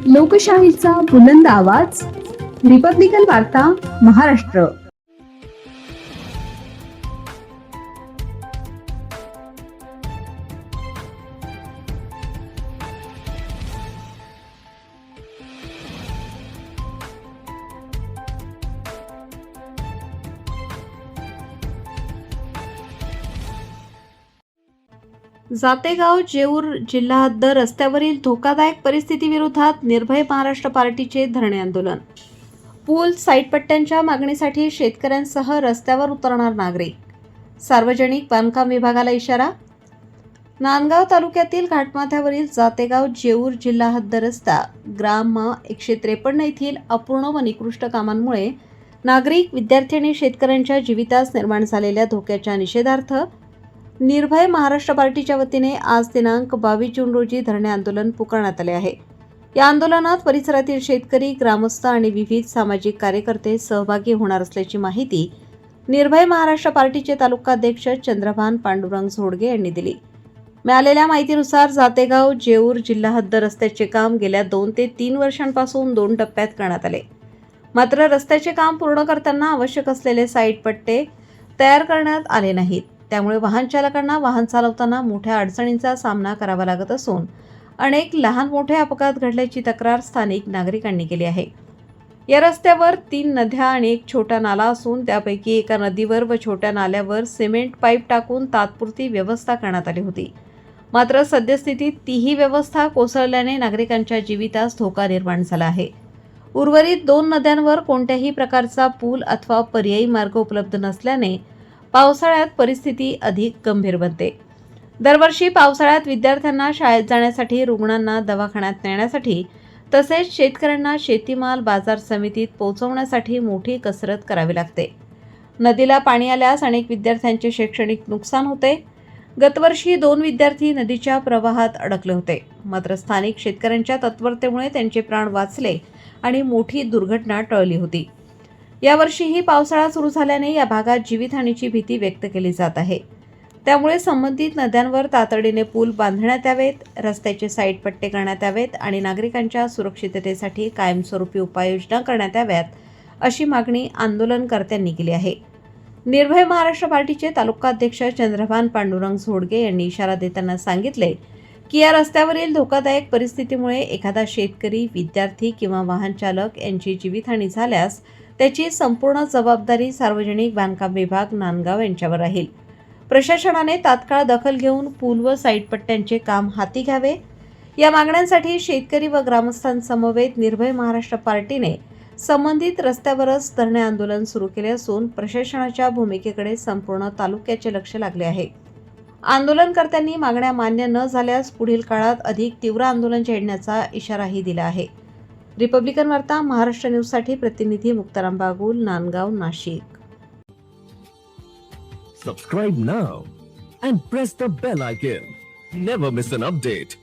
लोकशाहीचा बुलंद आवाज, रिपब्लिकन वार्ता महाराष्ट्र. जातेगाव जेऊर जिल्हा हद्द रस्त्यावरील धोकादायक परिस्थितीविरोधात निर्भय महाराष्ट्र पार्टीचे धरणे आंदोलन. पूल साईडपट्ट्यांच्या मागणीसाठी शेतकऱ्यांसह रस्त्यावर उतरणार नागरिक. सार्वजनिक बांधकाम विभागाला इशारा. नांदगाव तालुक्यातील घाटमाथ्यावरील जातेगाव जेऊर जिल्हा हद्द रस्ता ग्राम 153 येथील अपूर्ण व निकृष्ट कामांमुळे नागरिक, विद्यार्थी आणि शेतकऱ्यांच्या जीवितास निर्माण झालेल्या धोक्याच्या निषेधार्थ निर्भय महाराष्ट्र पार्टीच्या वतीने आज दिनांक 22 जून रोजी धरणे आंदोलन पुकारण्यात आले आहे. या आंदोलनात परिसरातील शेतकरी, ग्रामस्थ आणि विविध सामाजिक कार्यकर्ते सहभागी होणार असल्याची माहिती निर्भय महाराष्ट्र पार्टीचे तालुकाध्यक्ष चंद्रभान पांडुरंग झोडगे यांनी दिली. मिळालेल्या माहितीनुसार जातेगाव जेऊर जिल्हा हद्द रस्त्याचे काम गेल्या 2 ते 3 वर्षांपासून 2 टप्प्यात करण्यात आले. मात्र रस्त्याचे काम पूर्ण करताना आवश्यक असलेले साईड पट्टे तयार करण्यात आले नाहीत. त्यामुळे वाहन चालकांना वाहन चालवताना मोठ्या अडचणींचा सामना करावा लागत असून अनेक लहान मोठे अपघात घडल्याची तक्रार स्थानिक नागरिकांनी केली आहे. या रस्त्यावर 3 नद्या आणि एक छोटा नाला असून त्यापैकी एका नदीवर व छोट्या नाल्यावर सिमेंट पाईप टाकून तात्पुरती व्यवस्था करण्यात आली होती. मात्र सद्यस्थितीत तीही व्यवस्था कोसळल्याने नागरिकांच्या जीवितास धोका निर्माण झाला आहे. उर्वरित 2 नद्यांवर कोणत्याही प्रकारचा पूल अथवा पर्यायी मार्ग उपलब्ध नसल्याने पावसाळ्यात परिस्थिती अधिक गंभीर बनते. दरवर्षी पावसाळ्यात विद्यार्थ्यांना शाळेत जाण्यासाठी, रुग्णांना दवाखान्यात नेण्यासाठी तसेच शेतकऱ्यांना शेतीमाल बाजार समितीत पोहोचवण्यासाठी मोठी कसरत करावी लागते. नदीला पाणी आल्यास अनेक विद्यार्थ्यांचे शैक्षणिक नुकसान होते. गतवर्षी 2 विद्यार्थी नदीच्या प्रवाहात अडकले होते. मात्र स्थानिक शेतकऱ्यांच्या तत्परतेमुळे त्यांचे प्राण वाचले आणि मोठी दुर्घटना टळली होती. यावर्षीही पावसाळा सुरू झाल्याने या भागात जीवितहानीची भीती व्यक्त केली जात आहे. त्यामुळे संबंधित नद्यांवर तातडीने पूल बांधण्यात यावेत, रस्त्याचे साईड पट्टे करण्यात यावेत आणि नागरिकांच्या सुरक्षिततेसाठी कायमस्वरूपी उपाययोजना करण्यात याव्यात, अशी मागणी आंदोलनकर्त्यांनी केली आहे. निर्भय महाराष्ट्र पार्टीचे तालुकाध्यक्ष चंद्रभान पांडुरंग झोडगे यांनी इशारा देताना सांगितले की या रस्त्यावरील धोकादायक परिस्थितीमुळे एखादा शेतकरी, विद्यार्थी किंवा वाहन चालक यांची जीवितहानी झाल्यास त्याची संपूर्ण जबाबदारी सार्वजनिक बांधकाम विभाग नांदगाव यांच्यावर राहील. प्रशासनाने तात्काळ दखल घेऊन पूल व साईडपट्ट्यांचे काम हाती घ्यावे. या मागण्यांसाठी शेतकरी व ग्रामस्थांसमवेत निर्भय महाराष्ट्र पार्टीने संबंधित रस्त्यावरच धरणे आंदोलन सुरू केले असून प्रशासनाच्या भूमिकेकडे संपूर्ण तालुक्याचे लक्ष लागले आहे. आंदोलनकर्त्यांनी मागण्या मान्य न झाल्यास पुढील काळात अधिक तीव्र आंदोलन छेडण्याचा इशाराही दिला आहे. रिपब्लिकन वार्ता महाराष्ट्र न्यूजसाठी प्रतिनिधी Muktaram Bagul, Nandgaon, Nashik. Subscribe now and press the bell icon. Never miss an update.